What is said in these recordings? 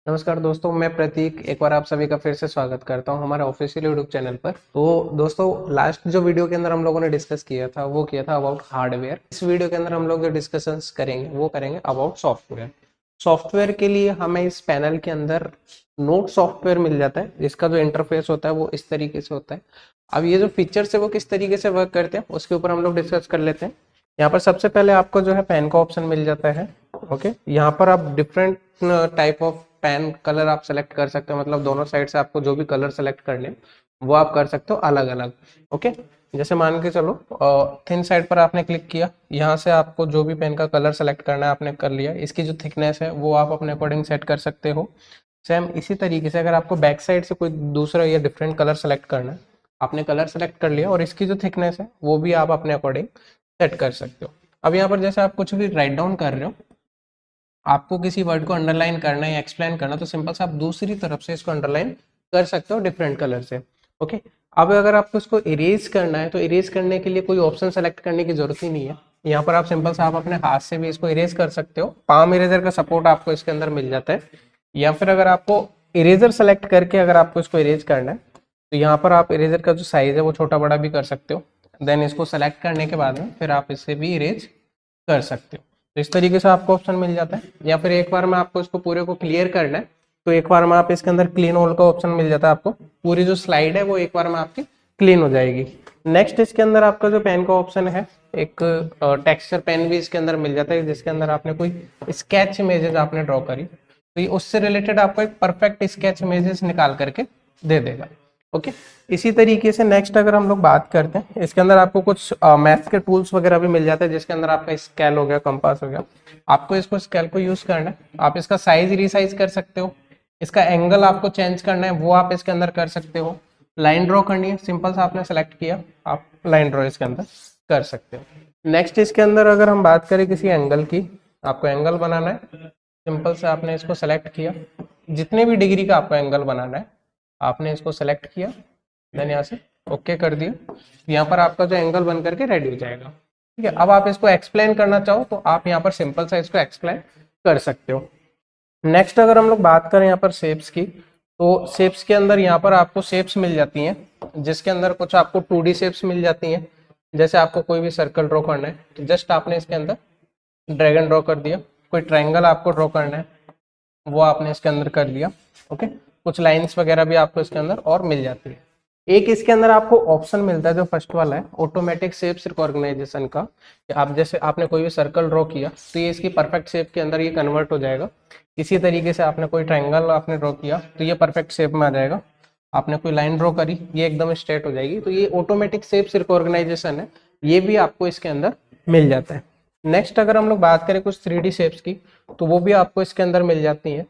नमस्कार दोस्तों, मैं प्रतीक एक बार आप सभी का फिर से स्वागत करता हूं हमारे ऑफिशियल यूट्यूब चैनल पर। तो दोस्तों, लास्ट जो वीडियो के अंदर हम लोगों ने डिस्कस किया था वो किया था अबाउट हार्डवेयर। इस वीडियो के अंदर हम लोग जो डिस्कशंस करेंगे वो करेंगे अबाउट सॉफ्टवेयर। सॉफ्टवेयर के लिए हमें इस पैनल के अंदर नोट सॉफ्टवेयर मिल जाता है, जिसका जो इंटरफेस होता है वो इस तरीके से होता है। अब ये जो फीचर्स है वो किस तरीके से वर्क करते हैं उसके ऊपर हम लोग डिस्कस कर लेते हैं। यहाँ पर सबसे पहले आपको जो है पेन का ऑप्शन मिल जाता है। ओके, यहाँ पर आप different type of pen colour आप सेलेक्ट कर सकते हो, मतलब दोनों साइड से आपको जो भी कलर सेलेक्ट करने वो आप कर सकते हो अलग अलग। ओके, जैसे मान के चलो थिन साइड पर आपने क्लिक किया, यहाँ से आपको जो भी पेन का कलर सेलेक्ट करना है आपने कर लिया। इसकी जो थिकनेस है वो आप अपने अकॉर्डिंग सेट कर सकते हो। सेम इसी तरीके से अगर आपको बैक साइड से कोई दूसरा या डिफरेंट कलर सेलेक्ट करना है, आपने कलर सेलेक्ट कर लिया और इसकी जो थिकनेस है वो भी आप अपने अकॉर्डिंग सेट कर सकते हो। अब यहाँ पर जैसे आप कुछ भी राइट डाउन कर रहे हो, आपको किसी वर्ड को अंडरलाइन करना है या एक्सप्लेन करना, तो सिंपल से आप दूसरी तरफ से इसको अंडरलाइन कर सकते हो डिफरेंट कलर से। ओके, अब अगर आपको इसको इरेज करना है तो इरेज करने के लिए कोई ऑप्शन सेलेक्ट करने की जरूरत ही नहीं है। यहाँ पर आप सिंपल से आप अपने हाथ से भी इसको इरेज कर सकते हो। पाम इरेजर का सपोर्ट आपको इसके अंदर मिल जाता है। या फिर अगर आपको इरेजर सेलेक्ट करके अगर आपको इसको इरेज करना है तो यहाँ पर आप इरेजर का जो साइज है वो छोटा बड़ा भी कर सकते हो। देन इसको सेलेक्ट करने के बाद में फिर आप इससे भी इरेज कर सकते हो। तो इस तरीके से आपको ऑप्शन मिल जाता है। या फिर एक बार में आपको इसको पूरे को क्लियर करना है तो एक बार में आप इसके अंदर क्लीन ऑल का ऑप्शन मिल जाता है। आपको पूरी जो स्लाइड है वो एक बार में आपकी क्लीन हो जाएगी। नेक्स्ट इसके अंदर आपका जो पेन का ऑप्शन है, एक टेक्सचर पेन भी इसके अंदर मिल जाता है, जिसके अंदर आपने कोई स्केच इमेजेस आपने ड्रॉ करी तो ये उससे रिलेटेड आपको एक परफेक्ट स्केच इमेजेस निकाल करके दे देगा। ओके, इसी तरीके से नेक्स्ट अगर हम लोग बात करते हैं, इसके अंदर आपको कुछ मैथ्स के टूल्स वगैरह भी मिल जाते हैं, जिसके अंदर आपका स्केल हो गया, कंपास हो गया। आपको इसको स्केल को यूज करना है, आप इसका साइज रिसाइज कर सकते हो। इसका एंगल आपको चेंज करना है वो आप इसके अंदर कर सकते हो। लाइन ड्रॉ करनी है, सिंपल सा आपने सेलेक्ट किया, आप लाइन ड्रॉ इसके अंदर कर सकते हो। नेक्स्ट इसके अंदर अगर हम बात करें किसी एंगल की, आपको एंगल बनाना है, सिंपल से आपने इसको सेलेक्ट किया, जितने भी डिग्री का आपको एंगल बनाना है आपने इसको सेलेक्ट किया, देन यहाँ से ओके कर दिया। यहाँ पर आपका जो एंगल बन करके रेडी हो जाएगा। ठीक है, अब आप इसको एक्सप्लेन करना चाहो तो आप यहाँ पर सिंपल सा इसको एक्सप्लेन कर सकते हो। नेक्स्ट अगर हम लोग बात करें यहाँ पर शेप्स की, तो शेप्स के अंदर यहाँ पर आपको शेप्स मिल जाती हैं, जिसके अंदर कुछ आपको 2D शेप्स मिल जाती हैं। जैसे आपको कोई भी सर्कल ड्रॉ करना है तो जस्ट आपने इसके अंदर ड्रैग एंड ड्रॉ कर दिया। कोई ट्रायंगल आपको ड्रॉ करना है वो आपने इसके अंदर कर लिया। ओके, कुछ लाइंस वगैरह भी आपको इसके अंदर और मिल जाती है। एक इसके अंदर आपको ऑप्शन मिलता है जो फर्स्ट वाला है ऑटोमेटिक शेप्स रिकॉग्नाइजेशन का, कि आप जैसे आपने कोई भी सर्कल ड्रॉ किया तो ये इसकी परफेक्ट शेप के अंदर ये कन्वर्ट हो जाएगा। इसी तरीके से आपने कोई ट्रायंगल आपने ड्रॉ किया तो ये परफेक्ट शेप में आ जाएगा। आपने कोई लाइन ड्रॉ करी ये एकदम स्ट्रेट हो जाएगी। तो ये ऑटोमेटिक शेप्स रिकॉग्नाइजेशन है, ये भी आपको इसके अंदर मिल जाता है। नेक्स्ट अगर हम लोग बात करें कुछ 3D शेप्स की, तो वो भी आपको इसके अंदर मिल जाती हैं,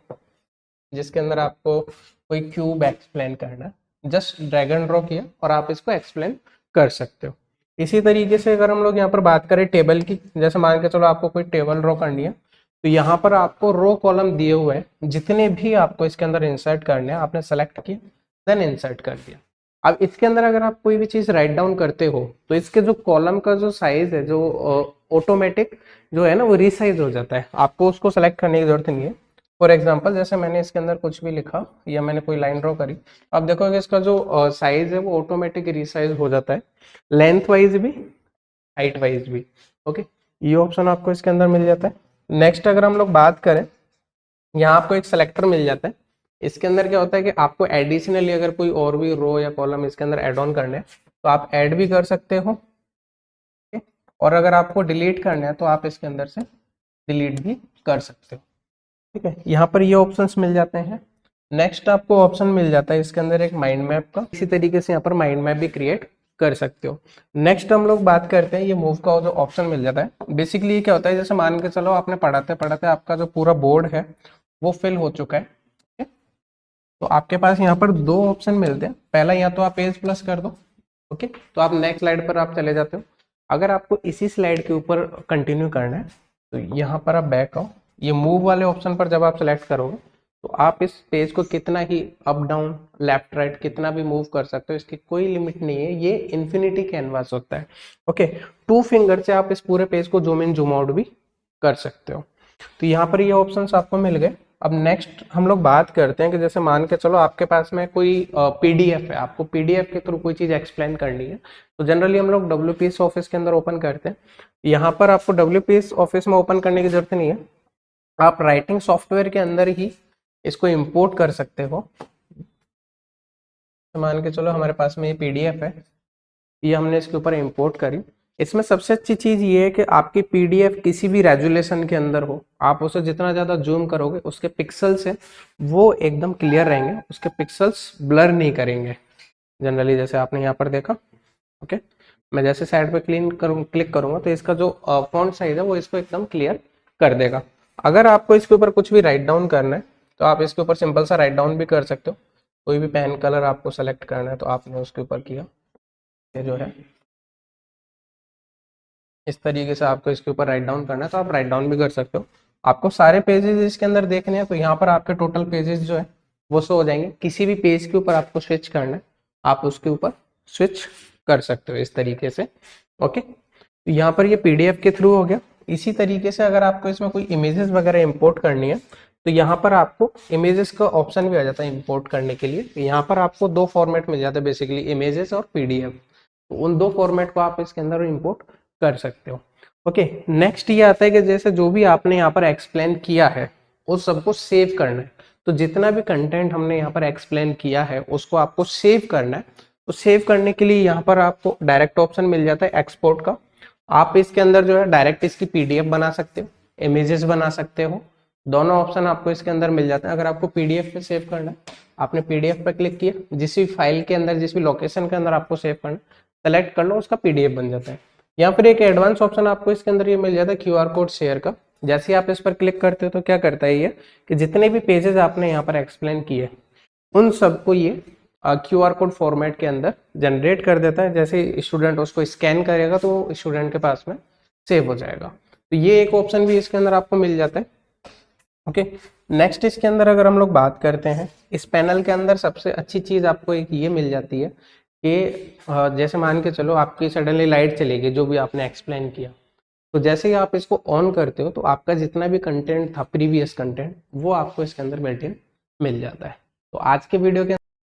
जिसके अंदर आपको कोई क्यूब एक्सप्लेन करना है, जस्ट ड्रैग एंड ड्रॉ किया और आप इसको एक्सप्लेन कर सकते हो। इसी तरीके से अगर हम लोग यहाँ पर बात करें टेबल की, जैसे मान के चलो आपको कोई टेबल ड्रॉ करनी है तो यहाँ पर आपको रो कॉलम दिए हुए हैं, जितने भी आपको इसके अंदर इंसर्ट करने हैं आपने सेलेक्ट किया, देन इंसर्ट कर दिया। अब इसके अंदर अगर आप कोई भी चीज राइट डाउन करते हो तो इसके जो कॉलम का जो साइज है, जो ऑटोमेटिक जो है ना वो रीसाइज हो जाता है, आपको उसको सेलेक्ट करने की जरूरत नहीं है। फॉर एग्जाम्पल जैसे मैंने इसके अंदर कुछ भी लिखा या मैंने कोई लाइन ड्रॉ करी, आप देखोगे इसका जो साइज है वो ऑटोमेटिक रीसाइज हो जाता है, लेंथ वाइज भी हाइट वाइज भी। ओके, ये ऑप्शन आपको इसके अंदर मिल जाता है। नेक्स्ट अगर हम लोग बात करें, यहाँ आपको एक सेलेक्टर मिल जाता है। इसके अंदर क्या होता है कि आपको एडिशनली अगर कोई और भी रो या कॉलम इसके अंदर ऐड ऑन करने हैं तो आप ऐड भी कर सकते हो। और अगर आपको डिलीट करना है तो आप इसके अंदर से डिलीट भी कर सकते हो। ठीक है, यहाँ पर ये ऑप्शंस मिल जाते हैं। नेक्स्ट आपको ऑप्शन मिल जाता है इसके अंदर एक माइंड मैप का, इसी तरीके से यहाँ पर माइंड मैप भी क्रिएट कर सकते हो। नेक्स्ट हम लोग बात करते हैं ये मूव का जो ऑप्शन मिल जाता है। बेसिकली ये क्या होता है, जैसे मान के चलो आपने पढ़ाते पढ़ाते आपका जो पूरा बोर्ड है वो फिल हो चुका है। ठीक है? तो आपके पास यहाँ पर दो ऑप्शन मिलते हैं। पहला, या तो आप पेज प्लस कर दो, ओके, तो आप नेक्स्ट स्लाइड पर आप चले जाते हो। अगर आपको इसी स्लाइड के ऊपर कंटिन्यू करना है तो यहाँ पर आप बैक आओ, ये मूव वाले ऑप्शन पर जब आप सेलेक्ट करोगे तो आप इस पेज को कितना ही अप डाउन लेफ्ट राइट कितना भी मूव कर सकते हो, इसकी कोई लिमिट नहीं है। ये इन्फिनिटी कैनवास होता है। ओके, 2 फिंगर से आप इस पूरे पेज को जूम इन जूम आउट भी कर सकते हो। तो यहाँ पर ये ऑप्शंस आपको मिल गए। अब नेक्स्ट हम लोग बात करते हैं कि जैसे मान के चलो आपके पास में कोई पीडीएफ है, आपको पीडीएफ के थ्रू कोई चीज़ एक्सप्लेन करनी है, तो जनरली हम लोग डब्ल्यूपीएस ऑफिस के अंदर ओपन करते हैं। यहाँ पर आपको डब्ल्यूपीएस ऑफिस में ओपन करने की जरूरत नहीं है, आप राइटिंग सॉफ्टवेयर के अंदर ही इसको इंपोर्ट कर सकते हो। तो मान के चलो हमारे पास में ये पीडीएफ है, ये हमने इसके ऊपर इंपोर्ट करी। इसमें सबसे अच्छी चीज़ ये है कि आपकी पीडीएफ किसी भी रेजोल्यूशन के अंदर हो, आप उसे जितना ज़्यादा जूम करोगे उसके पिक्सल्स है वो एकदम क्लियर रहेंगे, उसके पिक्सल्स ब्लर नहीं करेंगे जनरली, जैसे आपने यहाँ पर देखा। ओके, मैं जैसे साइड पे क्लिक करूंगा तो इसका जो फॉन्ट साइज है वो इसको एकदम क्लियर कर देगा। अगर आपको इसके ऊपर कुछ भी राइट डाउन करना है तो आप इसके ऊपर सिंपल सा राइट डाउन भी कर सकते हो। कोई भी पेन कलर आपको सेलेक्ट करना है तो आपने उसके ऊपर किया, ये जो है इस तरीके से आपको इसके ऊपर राइट डाउन करना है तो आप राइट डाउन भी कर सकते हो। आपको सारे पेजेस इसके अंदर देखने हैं तो यहाँ पर आपके टोटल पेजेस जो है वो शो हो जाएंगे। किसी भी पेज के ऊपर आपको स्विच करना है, आप उसके ऊपर स्विच कर सकते हो इस तरीके से। ओके, तो यहाँ पर ये पीडीएफ के थ्रू हो गया। इसी तरीके से अगर आपको इसमें कोई इमेजेस वगैरह इंपोर्ट करनी है तो यहाँ पर आपको इमेजेस का ऑप्शन भी आ जाता है इंपोर्ट करने के लिए। यहाँ पर आपको दो फॉर्मेट मिल जाता है बेसिकली, इमेजेस और पीडीएफ। तो उन दो फॉर्मेट को आप इसके अंदर इंपोर्ट कर सकते हो। ओके, नेक्स्ट ये आता है कि जैसे जो भी आपने यहाँ पर एक्सप्लेन किया है उस सबको सेव करना है। तो जितना भी कंटेंट हमने यहाँ पर एक्सप्लेन किया है उसको आपको सेव करना है। तो सेव करने के लिए यहाँ पर आपको डायरेक्ट ऑप्शन मिल जाता है एक्सपोर्ट का। आप इसके अंदर जो है डायरेक्ट इसकी पीडीएफ बना सकते हो, इमेजेस बना सकते हो, दोनों ऑप्शन आपको इसके अंदर मिल जाते हैं। अगर आपको पीडीएफ पे सेव करना है, आपने पीडीएफ पे क्लिक किया, जिस भी फाइल के अंदर जिस भी लोकेशन के अंदर आपको सेव करना है सेलेक्ट कर लो, उसका पीडीएफ बन जाता है। या फिर एक एडवांस ऑप्शन आपको इसके अंदर ये मिल जाता है क्यूआर कोड शेयर का। जैसे ही आप इस पर क्लिक करते हो तो क्या करता है ये कि जितने भी पेजेस आपने यहाँ पर एक्सप्लेन किए उन सबको ये क्यूआर कोड फॉर्मेट के अंदर जनरेट कर देता है। जैसे स्टूडेंट उसको स्कैन करेगा तो स्टूडेंट के पास में सेव हो जाएगा। तो ये एक ऑप्शन भी इसके अंदर आपको मिल जाता है। ओके, नेक्स्ट इसके अंदर अगर हम लोग बात करते हैं, इस पैनल के अंदर सबसे अच्छी चीज़ आपको एक ये मिल जाती है कि जैसे मान के चलो आपकी सडनली लाइट चलेगी जो भी आपने एक्सप्लेन किया, तो जैसे ही आप इसको ऑन करते हो तो आपका जितना भी कंटेंट था प्रीवियस कंटेंट वो आपको इसके अंदर बिल्ट इन मिल जाता है। तो आज के वीडियो के